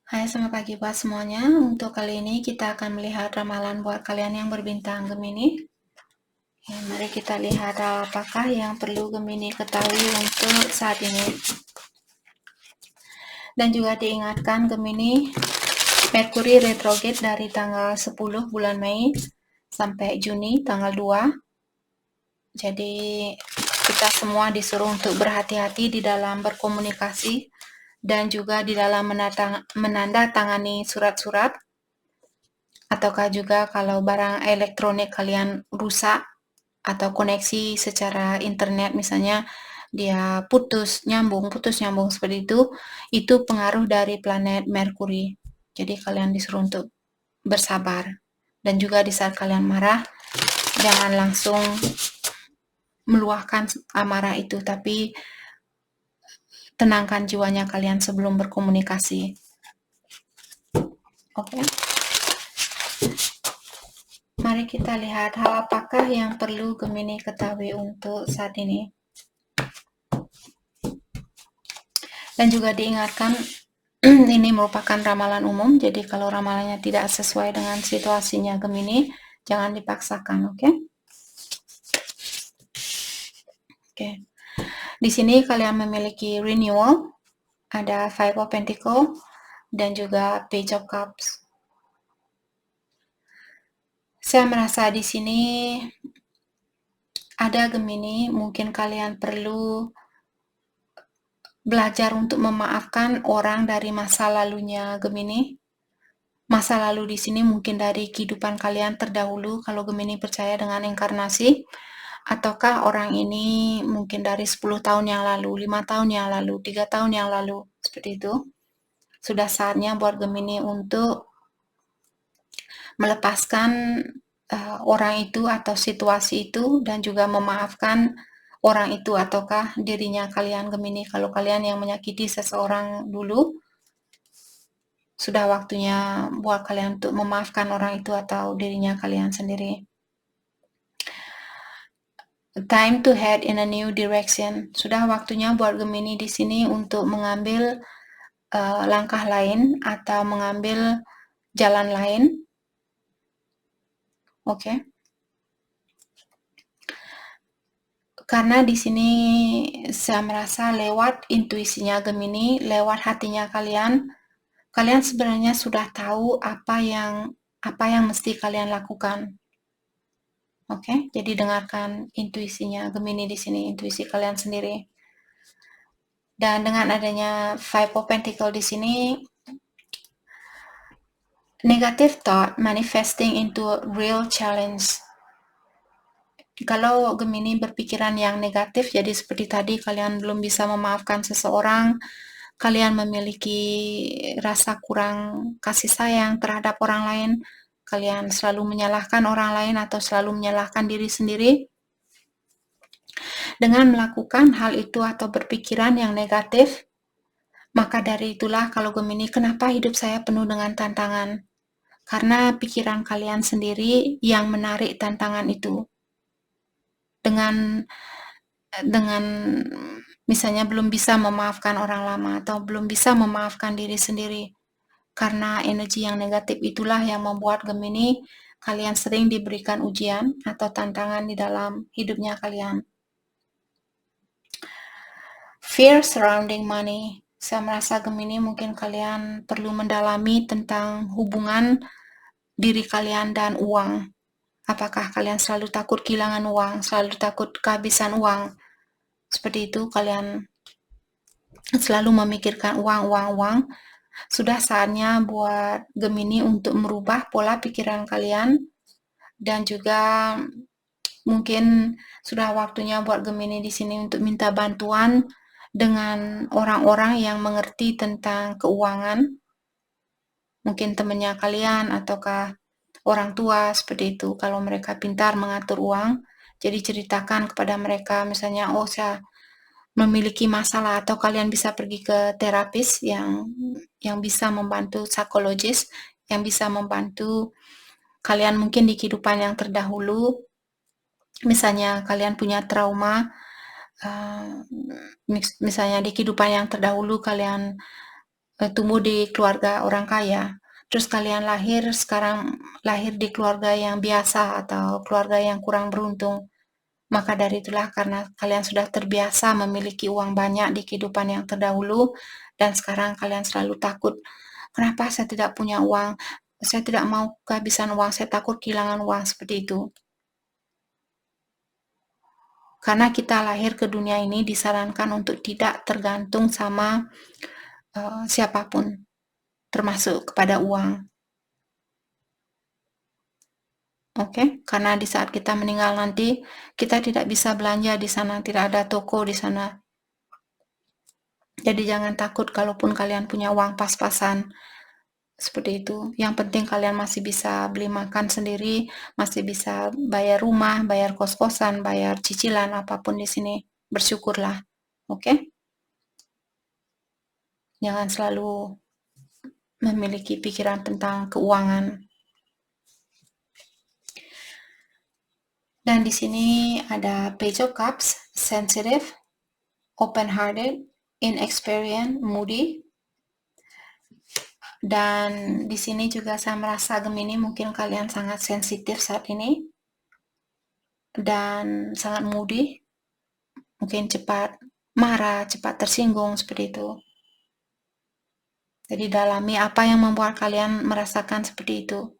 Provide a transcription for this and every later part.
Hai, selamat pagi buat semuanya. Untuk kali ini kita akan melihat ramalan buat kalian yang berbintang Gemini. Ya, mari kita lihat apakah yang perlu Gemini ketahui untuk saat ini. Dan juga diingatkan Gemini, Merkuri retrograde dari tanggal 10 bulan Mei sampai Juni tanggal 2. Jadi kita semua disuruh untuk berhati-hati di dalam berkomunikasi dan juga di dalam menandatangani surat-surat, ataukah juga kalau barang elektronik kalian rusak atau koneksi secara internet misalnya dia putus nyambung seperti itu pengaruh dari planet Merkuri. Jadi kalian disuruh untuk bersabar. Dan juga di saat kalian marah, jangan langsung meluahkan amarah itu, tapi tenangkan jiwanya kalian sebelum berkomunikasi. Oke. Mari kita lihat hal apakah yang perlu Gemini ketahui untuk saat ini. Dan juga diingatkan ini merupakan ramalan umum, jadi kalau ramalannya tidak sesuai dengan situasinya Gemini, jangan dipaksakan, oke? Oke. Di sini kalian memiliki renewal, ada Five of Pentacles dan juga Page of Cups. Saya merasa di sini ada Gemini, mungkin kalian perlu belajar untuk memaafkan orang dari masa lalunya Gemini. Masa lalu di sini mungkin dari kehidupan kalian terdahulu kalau Gemini percaya dengan inkarnasi, ataukah orang ini mungkin dari 10 tahun yang lalu, 5 tahun yang lalu, 3 tahun yang lalu, seperti itu. Sudah saatnya buat Gemini untuk melepaskan orang itu atau situasi itu dan juga memaafkan orang itu ataukah dirinya kalian Gemini. Kalau kalian yang menyakiti seseorang dulu, sudah waktunya buat kalian untuk memaafkan orang itu atau dirinya kalian sendiri. Time to head in a new direction. Sudah waktunya buat Gemini di sini untuk mengambil langkah lain atau mengambil jalan lain. Oke. Karena di sini saya merasa lewat intuisinya Gemini, lewat hatinya kalian sebenarnya sudah tahu apa yang mesti kalian lakukan. Oke, jadi dengarkan intuisinya Gemini di sini, intuisi kalian sendiri. Dan dengan adanya Five of Pentacles di sini, negative thought manifesting into real challenge. Kalau Gemini berpikiran yang negatif, jadi seperti tadi kalian belum bisa memaafkan seseorang, kalian memiliki rasa kurang kasih sayang terhadap orang lain, kalian selalu menyalahkan orang lain atau selalu menyalahkan diri sendiri. Dengan melakukan hal itu atau berpikiran yang negatif, maka dari itulah kalau Gemini, kenapa hidup saya penuh dengan tantangan? Karena pikiran kalian sendiri yang menarik tantangan itu. Dengan misalnya belum bisa memaafkan orang lama atau belum bisa memaafkan diri sendiri. Karena energi yang negatif itulah yang membuat Gemini kalian sering diberikan ujian atau tantangan di dalam hidupnya kalian. Fear surrounding money. Saya merasa Gemini mungkin kalian perlu mendalami tentang hubungan diri kalian dan uang. Apakah kalian selalu takut kehilangan uang, selalu takut kehabisan uang? Seperti itu, kalian selalu memikirkan uang. Sudah saatnya buat Gemini untuk merubah pola pikiran kalian dan juga mungkin sudah waktunya buat Gemini di sini untuk minta bantuan dengan orang-orang yang mengerti tentang keuangan. Mungkin temannya kalian ataukah orang tua seperti itu. Kalau mereka pintar mengatur uang, jadi ceritakan kepada mereka misalnya, oh saya memiliki masalah, atau kalian bisa pergi ke terapis yang bisa membantu, psikologis yang bisa membantu kalian mungkin di kehidupan yang terdahulu. Misalnya kalian punya trauma, misalnya di kehidupan yang terdahulu kalian tumbuh di keluarga orang kaya, terus kalian sekarang lahir di keluarga yang biasa atau keluarga yang kurang beruntung, maka dari itulah karena kalian sudah terbiasa memiliki uang banyak di kehidupan yang terdahulu dan sekarang kalian selalu takut, "Kenapa saya tidak punya uang? Saya tidak mau kehabisan uang, saya takut kehilangan uang," seperti itu. Karena kita lahir ke dunia ini disarankan untuk tidak tergantung sama siapapun, termasuk kepada uang. Oke, karena di saat kita meninggal nanti, kita tidak bisa belanja di sana, tidak ada toko di sana. Jadi jangan takut kalaupun kalian punya uang pas-pasan, seperti itu. Yang penting kalian masih bisa beli makan sendiri, masih bisa bayar rumah, bayar kos-kosan, bayar cicilan, apapun di sini. Bersyukurlah, oke? Jangan selalu memiliki pikiran tentang keuangan. Dan di sini ada Page of Cups, sensitive, open-hearted, inexperienced, moody. Dan di sini juga saya merasa Gemini mungkin kalian sangat sensitif saat ini dan sangat moody, mungkin cepat marah, cepat tersinggung seperti itu. Jadi dalami apa yang membuat kalian merasakan seperti itu.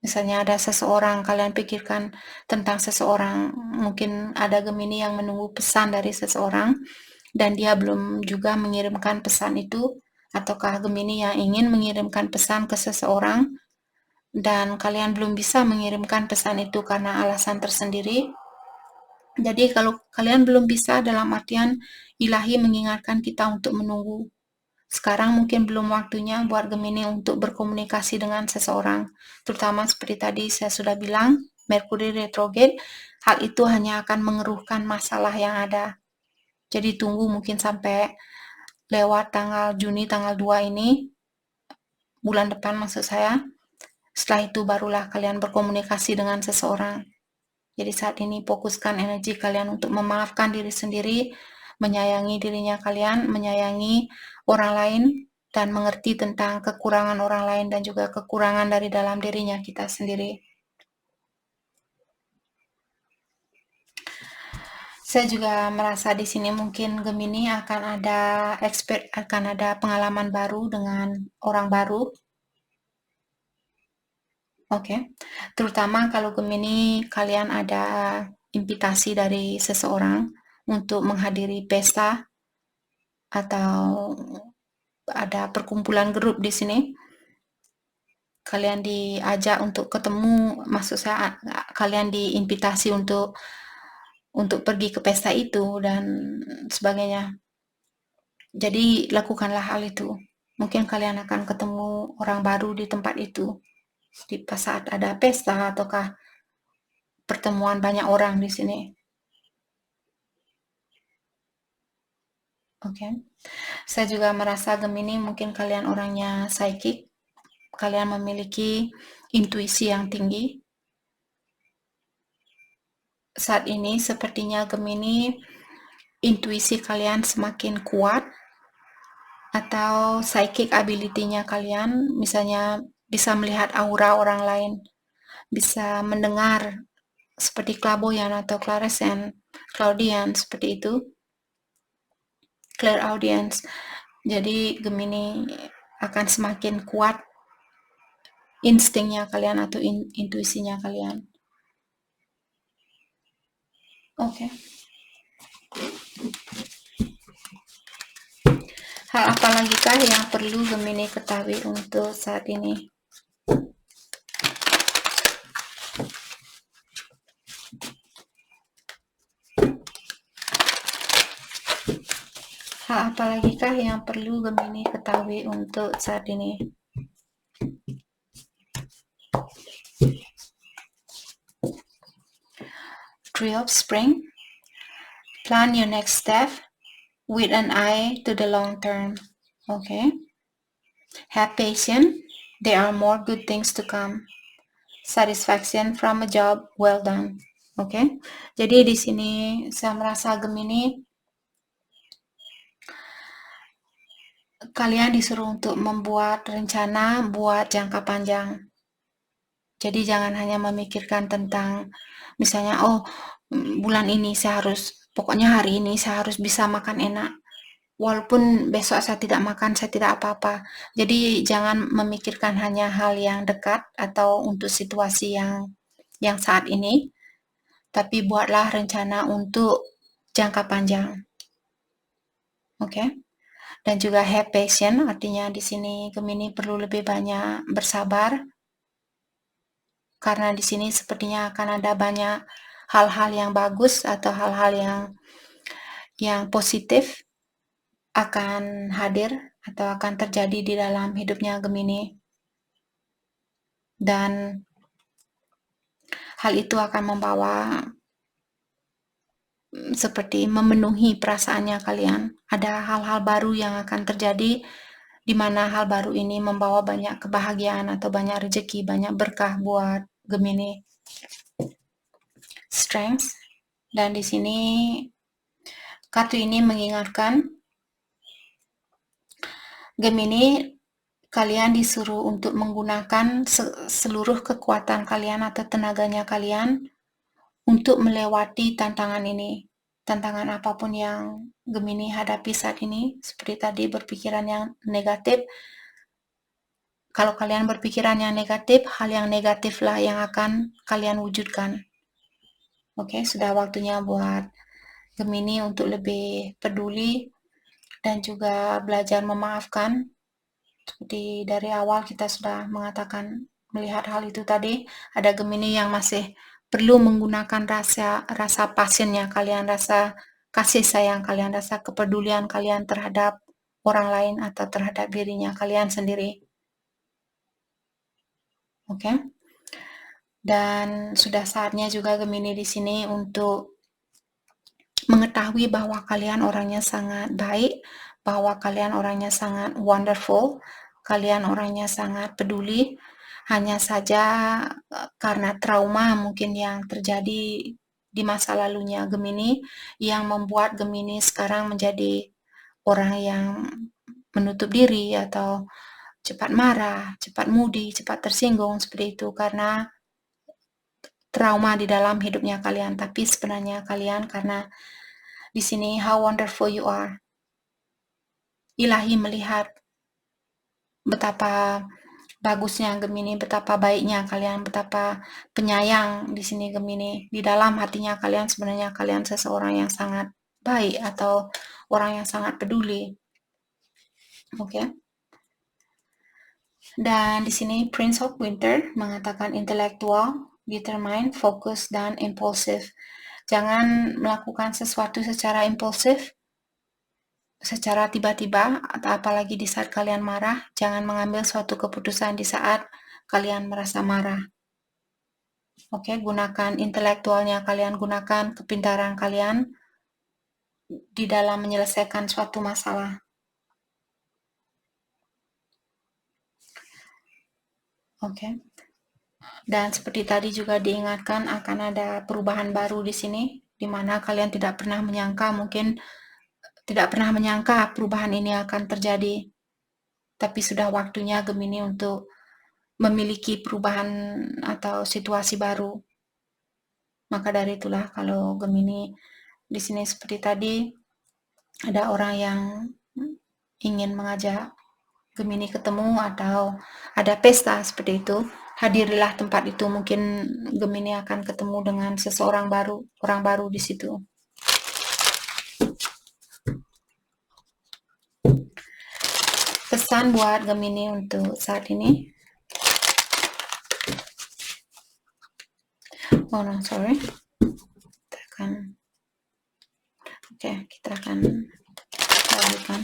Misalnya ada seseorang, kalian pikirkan tentang seseorang, mungkin ada Gemini yang menunggu pesan dari seseorang, dan dia belum juga mengirimkan pesan itu, ataukah Gemini yang ingin mengirimkan pesan ke seseorang, dan kalian belum bisa mengirimkan pesan itu karena alasan tersendiri. Jadi kalau kalian belum bisa, dalam artian ilahi mengingatkan kita untuk menunggu. Sekarang mungkin belum waktunya buat Gemini untuk berkomunikasi dengan seseorang. Terutama seperti tadi saya sudah bilang, Merkuri retrograde, hal itu hanya akan mengeruhkan masalah yang ada. Jadi tunggu mungkin sampai lewat tanggal Juni tanggal 2 ini, bulan depan maksud saya. Setelah itu barulah kalian berkomunikasi dengan seseorang. Jadi saat ini fokuskan energi kalian untuk memaafkan diri sendiri, menyayangi dirinya kalian, menyayangi orang lain, dan mengerti tentang kekurangan orang lain dan juga kekurangan dari dalam dirinya kita sendiri. Saya juga merasa di sini mungkin Gemini akan ada pengalaman baru dengan orang baru. Oke. Terutama kalau Gemini kalian ada invitasi dari seseorang untuk menghadiri pesta atau ada perkumpulan grup di sini. Kalian diajak untuk ketemu, maksud saya kalian diinvitasi untuk pergi ke pesta itu dan sebagainya. Jadi lakukanlah hal itu. Mungkin kalian akan ketemu orang baru di tempat itu. Di saat ada pesta ataukah pertemuan banyak orang di sini. Oke. Saya juga merasa Gemini mungkin kalian orangnya psychic. Kalian memiliki intuisi yang tinggi. Saat ini sepertinya Gemini intuisi kalian semakin kuat atau psychic ability-nya kalian, misalnya bisa melihat aura orang lain, bisa mendengar seperti clairvoyant atau clairaudience seperti itu, clairaudience. Jadi Gemini akan semakin kuat instingnya kalian atau intuisinya kalian. Oke. Hal apa lagi kah yang perlu Gemini ketahui untuk saat ini? Hal apa lagi kah yang perlu Gemini ketahui untuk saat ini? Three of Spring. Plan your next step with an eye to the long term. Okay. Have patience. There are more good things to come. Satisfaction from a job well done. Oke. Jadi di sini saya merasa Gemini kalian disuruh untuk membuat rencana buat jangka panjang. Jadi jangan hanya memikirkan tentang misalnya, oh bulan ini pokoknya hari ini saya harus bisa makan enak. Walaupun besok saya tidak makan, saya tidak apa-apa. Jadi jangan memikirkan hanya hal yang dekat atau untuk situasi yang saat ini, tapi buatlah rencana untuk jangka panjang. Oke? Dan juga have patience, artinya di sini Gemini perlu lebih banyak bersabar karena di sini sepertinya akan ada banyak hal-hal yang bagus atau hal-hal yang positif akan hadir atau akan terjadi di dalam hidupnya Gemini. Dan hal itu akan membawa seperti memenuhi perasaannya kalian. Ada hal-hal baru yang akan terjadi di mana hal baru ini membawa banyak kebahagiaan atau banyak rezeki, banyak berkah buat Gemini. Strength. Dan di sini kartu ini mengingatkan Gemini, kalian disuruh untuk menggunakan seluruh kekuatan kalian atau tenaganya kalian untuk melewati tantangan ini. Tantangan apapun yang Gemini hadapi saat ini, seperti tadi berpikiran yang negatif. Kalau kalian berpikiran yang negatif, hal yang negatiflah yang akan kalian wujudkan. Oke, sudah waktunya buat Gemini untuk lebih peduli dan juga belajar memaafkan. Seperti dari awal kita sudah mengatakan melihat hal itu tadi, ada Gemini yang masih perlu menggunakan rasa pasiennya kalian, rasa kasih sayang kalian, rasa kepedulian kalian terhadap orang lain atau terhadap dirinya kalian sendiri. Oke? Dan sudah saatnya juga Gemini di sini untuk mengetahui bahwa kalian orangnya sangat baik, bahwa kalian orangnya sangat wonderful, kalian orangnya sangat peduli. Hanya saja karena trauma mungkin yang terjadi di masa lalunya Gemini yang membuat Gemini sekarang menjadi orang yang menutup diri atau cepat marah, cepat moody, cepat tersinggung seperti itu karena trauma di dalam hidupnya kalian. Tapi sebenarnya kalian karena di sini how wonderful you are. Ilahi melihat betapa bagusnya Gemini, betapa baiknya kalian, betapa penyayang di sini Gemini. Di dalam hatinya kalian sebenarnya kalian seseorang yang sangat baik atau orang yang sangat peduli. Oke. Dan di sini Prince of Winter mengatakan intelektual, determined, fokus, dan impulsif. Jangan melakukan sesuatu secara impulsif, secara tiba-tiba, atau apalagi di saat kalian marah. Jangan mengambil suatu keputusan di saat kalian merasa marah. Oke, gunakan intelektualnya kalian, gunakan kepintaran kalian di dalam menyelesaikan suatu masalah. Oke. Dan seperti tadi juga diingatkan akan ada perubahan baru di sini, di mana kalian tidak pernah menyangka perubahan ini akan terjadi. Tapi sudah waktunya Gemini untuk memiliki perubahan atau situasi baru. Maka dari itulah kalau Gemini di sini seperti tadi ada orang yang ingin mengajak Gemini ketemu atau ada pesta seperti itu, hadirilah tempat itu. Mungkin Gemini akan ketemu dengan seseorang baru, orang baru di situ. Pesan buat Gemini untuk saat ini. Oh no, sorry. Kita akan lanjutkan.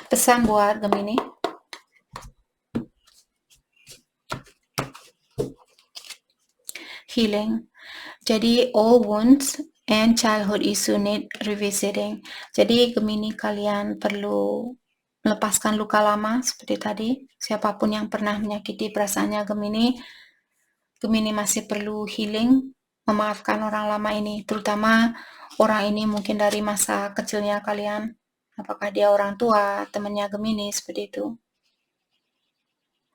Pesan buat Gemini. Healing. Jadi all wounds and childhood issue need revisiting. Jadi Gemini kalian perlu melepaskan luka lama seperti tadi. Siapapun yang pernah menyakiti perasaannya Gemini masih perlu healing, memaafkan orang lama ini, terutama orang ini mungkin dari masa kecilnya kalian. Apakah dia orang tua, temannya Gemini, seperti itu.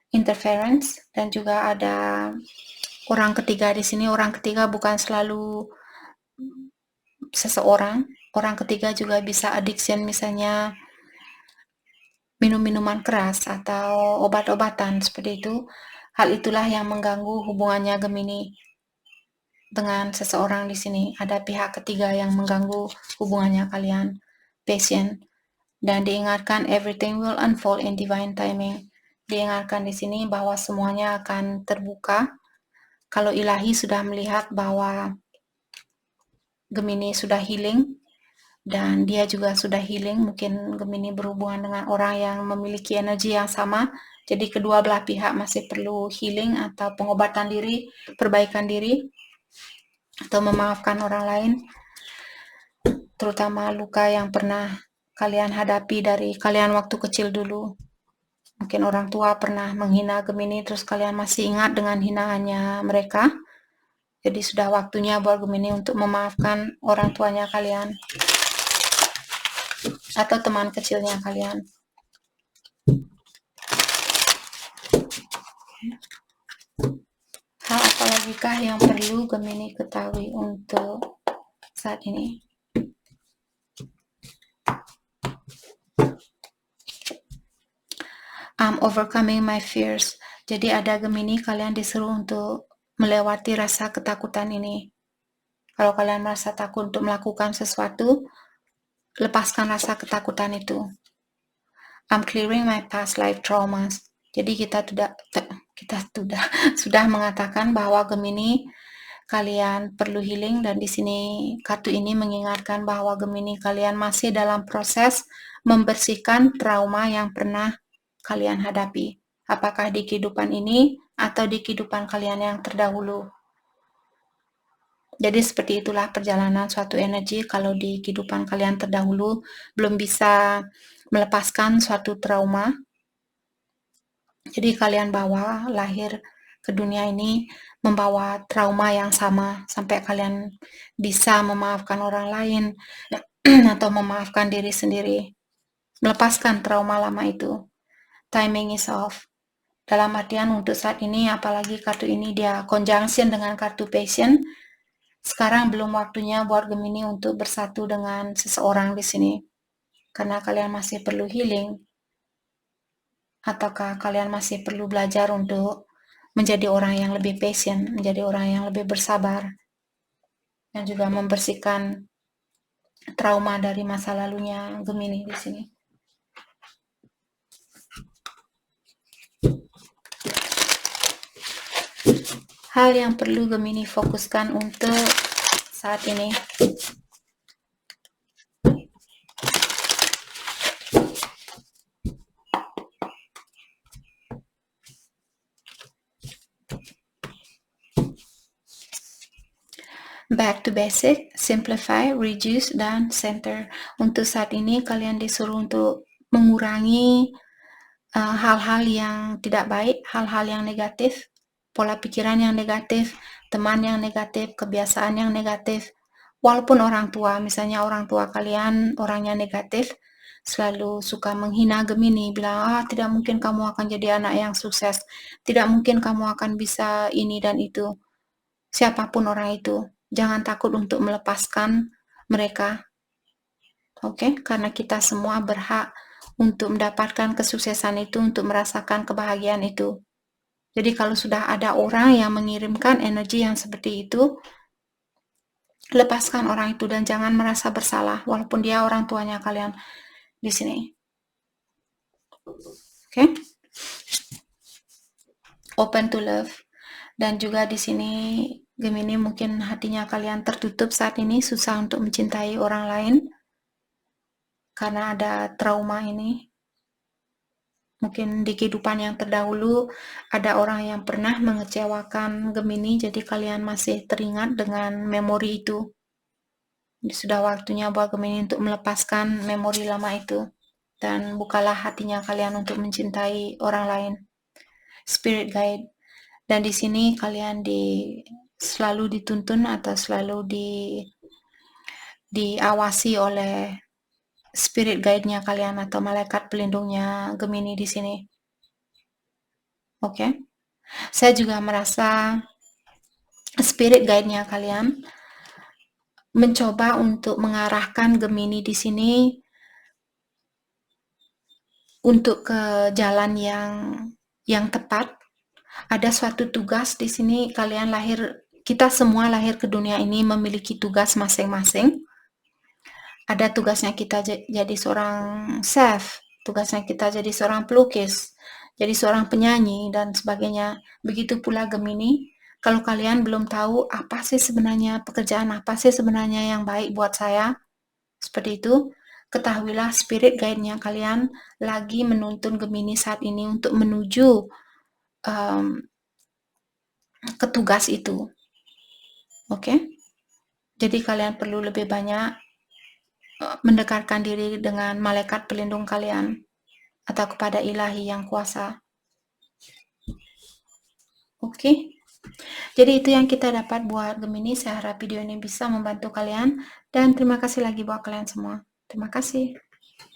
Interference, dan juga ada orang ketiga di sini. Orang ketiga bukan selalu seseorang. Orang ketiga juga bisa addiction, misalnya minum-minuman keras atau obat-obatan seperti itu. Hal itulah yang mengganggu hubungannya Gemini dengan seseorang di sini. Ada pihak ketiga yang mengganggu hubungannya kalian. Patient. Dan diingatkan everything will unfold in divine timing. Diingatkan di sini bahwa semuanya akan terbuka kalau ilahi sudah melihat bahwa Gemini sudah healing dan dia juga sudah healing. Mungkin Gemini berhubungan dengan orang yang memiliki energi yang sama, jadi kedua belah pihak masih perlu healing atau pengobatan diri, perbaikan diri, atau memaafkan orang lain, terutama luka yang pernah kalian hadapi dari kalian waktu kecil dulu. Mungkin orang tua pernah menghina Gemini, terus kalian masih ingat dengan hinaannya mereka. Jadi sudah waktunya buat Gemini untuk memaafkan orang tuanya kalian atau teman kecilnya kalian. Hal apa lagi kah yang perlu Gemini ketahui untuk saat ini? I'm overcoming my fears. Jadi ada Gemini, kalian disuruh untuk melewati rasa ketakutan ini. Kalau kalian merasa takut untuk melakukan sesuatu, lepaskan rasa ketakutan itu. I'm clearing my past life traumas. Jadi kita sudah mengatakan bahwa Gemini, kalian perlu healing, dan di sini kartu ini mengingatkan bahwa Gemini, kalian masih dalam proses membersihkan trauma yang pernah kalian hadapi. Apakah di kehidupan ini atau di kehidupan kalian yang terdahulu. Jadi seperti itulah perjalanan suatu energi. Kalau di kehidupan kalian terdahulu belum bisa melepaskan suatu trauma, jadi kalian bawa lahir ke dunia ini membawa trauma yang sama sampai kalian bisa memaafkan orang lain atau memaafkan diri sendiri, melepaskan trauma lama itu. Timing is off. Dalam artian untuk saat ini, apalagi kartu ini dia conjunction dengan kartu passion, sekarang belum waktunya buat Gemini untuk bersatu dengan seseorang di sini. Karena kalian masih perlu healing. Ataukah kalian masih perlu belajar untuk menjadi orang yang lebih patient, menjadi orang yang lebih bersabar, dan juga membersihkan trauma dari masa lalunya Gemini di sini. Hal yang perlu Gemini fokuskan untuk saat ini. Back to basic, simplify, reduce, dan center. Untuk saat ini kalian disuruh untuk mengurangi hal-hal yang tidak baik, hal-hal yang negatif, pola pikiran yang negatif, teman yang negatif, kebiasaan yang negatif. Walaupun orang tua, misalnya orang tua kalian orangnya negatif, selalu suka menghina Gemini, bilang, tidak mungkin kamu akan jadi anak yang sukses, tidak mungkin kamu akan bisa ini dan itu. Siapapun orang itu, jangan takut untuk melepaskan mereka. Oke, karena kita semua berhak untuk mendapatkan kesuksesan itu, untuk merasakan kebahagiaan itu. Jadi kalau sudah ada orang yang mengirimkan energi yang seperti itu, lepaskan orang itu dan jangan merasa bersalah walaupun dia orang tuanya kalian di sini. Oke? Open to love. Dan juga di sini Gemini, mungkin hatinya kalian tertutup saat ini, susah untuk mencintai orang lain karena ada trauma ini. Mungkin di kehidupan yang terdahulu ada orang yang pernah mengecewakan Gemini, jadi kalian masih teringat dengan memori itu. Jadi sudah waktunya buat Gemini untuk melepaskan memori lama itu dan bukalah hatinya kalian untuk mencintai orang lain. Spirit guide. Dan di sini kalian selalu dituntun atau selalu diawasi oleh spirit guide-nya kalian atau malaikat pelindungnya Gemini di sini. Oke. Saya juga merasa spirit guide-nya kalian mencoba untuk mengarahkan Gemini di sini untuk ke jalan yang tepat. Ada suatu tugas di sini, kita semua lahir ke dunia ini memiliki tugas masing-masing. Ada tugasnya kita jadi seorang chef, tugasnya kita jadi seorang pelukis, jadi seorang penyanyi, dan sebagainya. Begitu pula Gemini, kalau kalian belum tahu apa sih sebenarnya pekerjaan apa sih sebenarnya yang baik buat saya, seperti itu, ketahuilah spirit guide-nya kalian lagi menuntun Gemini saat ini untuk menuju ke tugas itu. Oke? Jadi kalian perlu lebih banyak mendekatkan diri dengan malaikat pelindung kalian atau kepada ilahi yang kuasa. Oke? Jadi itu yang kita dapat buat Gemini. Saya harap video ini bisa membantu kalian dan terima kasih lagi buat kalian semua. Terima kasih.